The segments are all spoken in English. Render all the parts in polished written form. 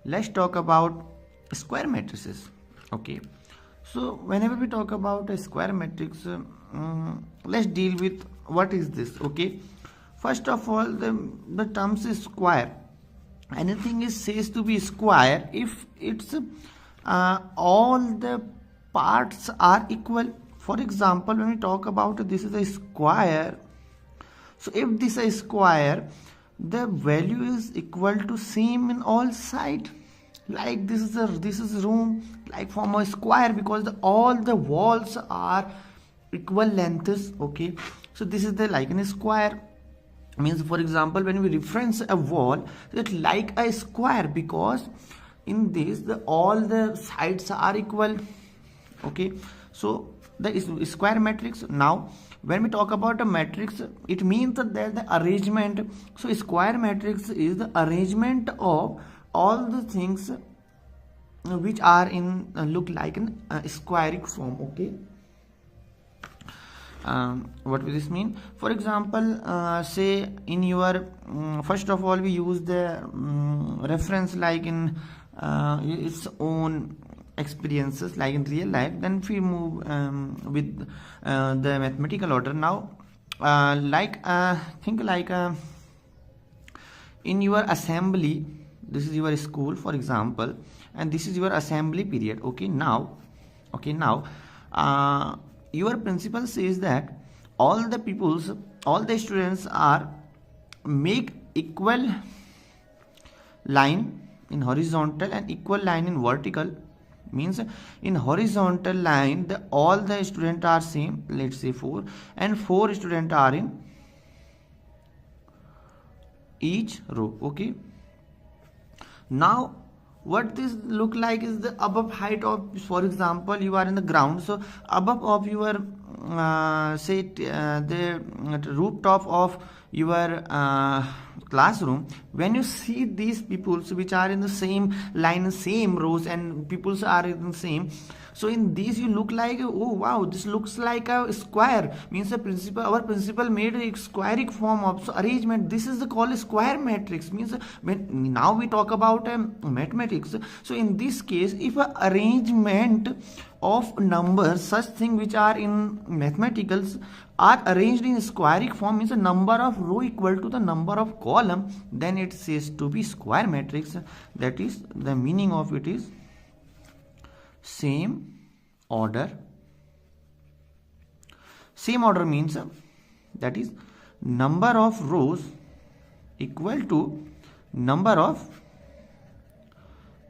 let's talk about square matrices. Okay, so whenever we talk about a square matrix, let's deal with what is this. Okay, first of all, the terms is square. Anything is says to be square if it's all the parts are equal. For example, when we talk about this is a square, so if this is a square, the value is equal to same in all side. Like this is room like form a square because all the walls are equal lengths. Okay, so this is the like in a square. Means, for example, when we reference a wall, it's like a square because in this all the sides are equal. Okay, so the is square matrix. Now when we talk about a matrix, it means that there the arrangement. So square matrix is the arrangement of all the things which are in look like in squaric form. Okay, what will this mean? For example, say in your first of all we use the reference like in its own experiences like in real life, then we move with the mathematical order. Now think like in your assembly, this is your school for example, and this is your assembly period. Okay, now your principal says that all the students are make equal line in horizontal and equal line in vertical. Means in horizontal line all the students are same, let's say 4, and 4 students are in each row. Okay, now what this look like is the above height of, for example, you are in the ground, so above of your the rooftop of your classroom, when you see these peoples which are in the same line, same rows, and peoples are in the same, so in these you look like, oh wow, this looks like a square. Means our principal made a squaric form of so arrangement. This is the called square matrix. Means when now we talk about mathematics, so in this case if a arrangement of numbers, such thing which are in mathematicals are arranged in squaric form, means a number of row equal to the number of column, then it says to be square matrix. That is the meaning of it is same order. Same order means that is number of rows equal to number of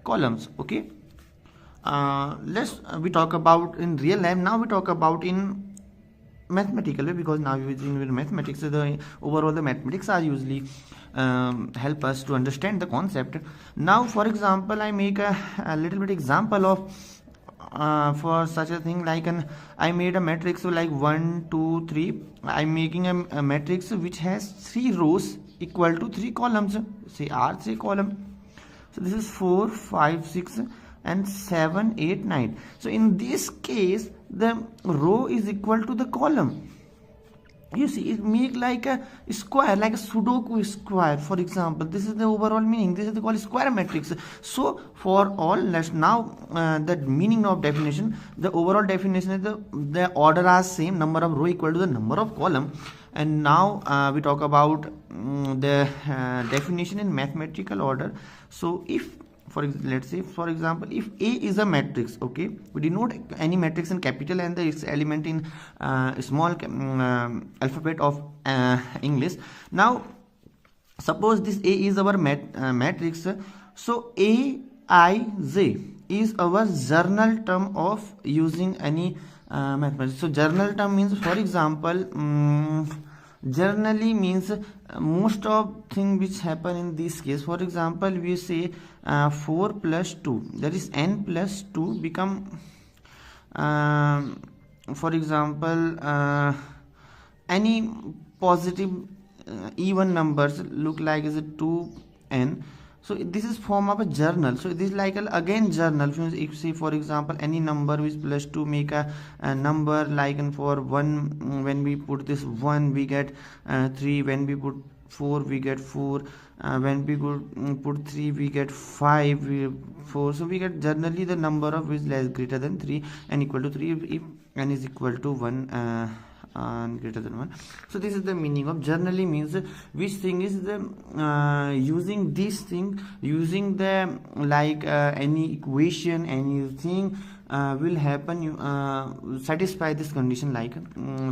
columns. Okay, we talk about in real life. Now we talk about in mathematical way, because now we're using with mathematics, so the overall the mathematics are usually help us to understand the concept. Now for example, I make a little bit example of for such a thing like I made a matrix, so like 1 2 3. I'm making a matrix which has 3 rows equal to 3 columns, say R3 column. So this is 4 5 6 and 7 8 9. So in this case the row is equal to the column. You see, it make like a square, like a Sudoku square. For example, this is the overall meaning. This is the called square matrix. So for all, let's now the meaning of definition. The overall definition is the order are same, number of row equal to the number of column. And now we talk about the definition in mathematical order. So if let's say for example, if A is a matrix, okay, we denote any matrix in capital and its element in small alphabet of English. Now suppose this A is our matrix, so Aij is our journal term of using any mathematics. So journal term means, for example, generally means most of thing which happen in this case. For example, we say 4 plus 2, that is n plus 2 become for example any positive even numbers look like is a 2n. So this is form of a journal. So this is like again journal. If say for example any number which plus 2 make a number like, and for 1 when we put this 1 we get 3, when we put 4 we get 4. When we could put 3 we get 5, 4. So we get generally the number of is less greater than 3 and equal to 3 if n is equal to 1 and greater than 1. So this is the meaning of generally, means which thing is the using this thing, using the like any equation, anything will happen, you satisfy this condition, like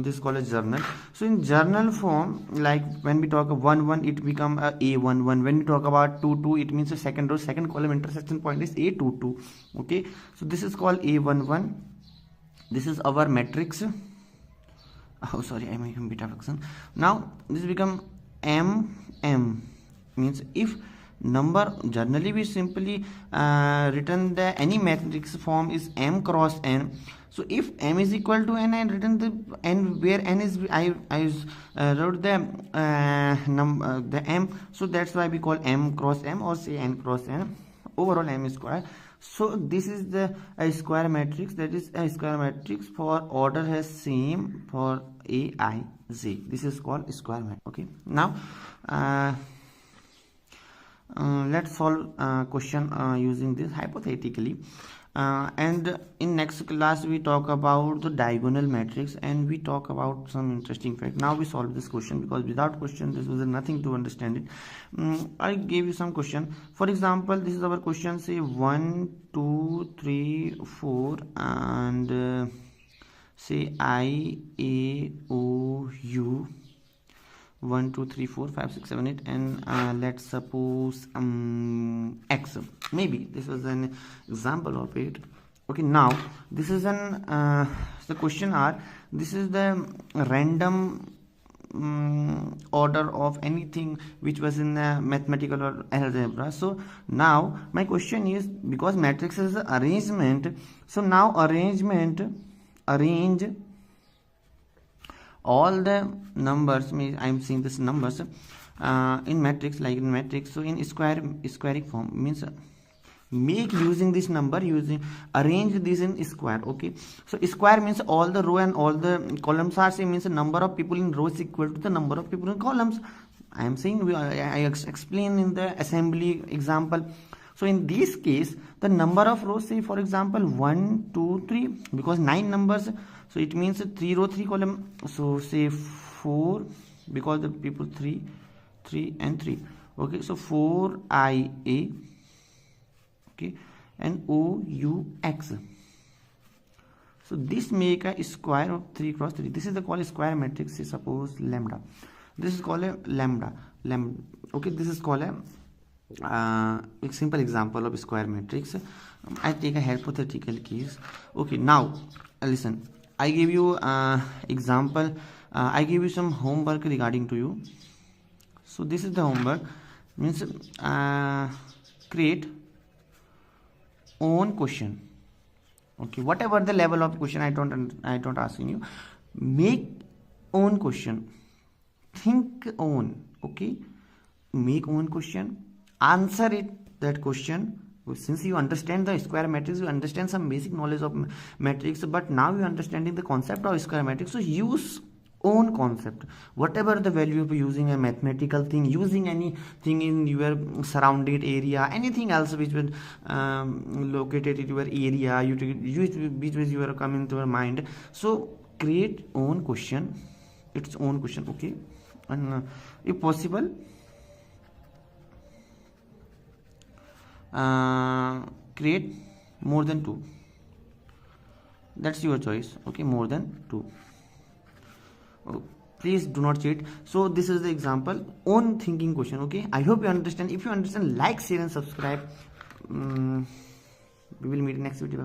this is called a journal. So in journal form, like when we talk of 1 1, it become a A1 1. When we talk about 2 2, it means the second row second column intersection point is A2 2. Okay, so this is called A1 1. This is our matrix. Oh sorry, I'm making beta function. Now this become M means if number, generally we simply written the any matrix form is M cross N. So if M is equal to N, I written the N where N is, I wrote the the M. So that's why we call M cross M, or say N cross N. Overall M is square. So this is the a square matrix, that is a square matrix for order has same for A I Z. This is called square matrix. Okay, now let's solve question using this hypothetically, and in next class we talk about the diagonal matrix and we talk about some interesting fact. Now we solve this question, because without question this was nothing to understand it. I gave you some question. For example, this is our question, say 1 2 3 4 and say I A O U 1 2 3 4 5 6 7 8, and let's suppose X. Maybe this was an example of it. Okay, now this is an the question are, this is the random order of anything which was in the mathematical or algebra. So now my question is, because matrix is the arrangement, so now arrange all the numbers, means I am seeing this numbers in matrix, like in matrix. So in squaric form, means make using this number, using arrange this in square. Okay, so square means all the row and all the columns are same, means the number of people in row is equal to the number of people in columns. I am saying I explain in the assembly example. So in this case, the number of rows, say for example 1 2 3, because 9 numbers, so it means 3 row 3 column. So say 4, because the people 3 and 3. Okay, so 4 I A, okay, and O U X. So this make a square of 3 cross 3. This is the called square matrix. Say suppose lambda. This is called a lambda. Okay, this is called a simple example of square matrix. I take a hypothetical case. Okay, now listen, I give you example. I give you some homework regarding to you. So this is the homework, means create own question. Okay, whatever the level of question, I don't asking you, make own question, think own. Okay, make own question, answer it, that question. Since you understand the square matrix, you understand some basic knowledge of matrix, but now you understanding the concept of square matrix. So use own concept, whatever the value of using a mathematical thing, using anything in your surrounded area, anything else which will located in your area, which you are coming to your mind. So create own question, its own question. Okay, and if possible, create more than 2. That's your choice. Okay, more than 2. Oh, please do not cheat. So this is the example, own thinking question. Okay, I hope you understand. If you understand, like, share and subscribe. We will meet in next video. Bye.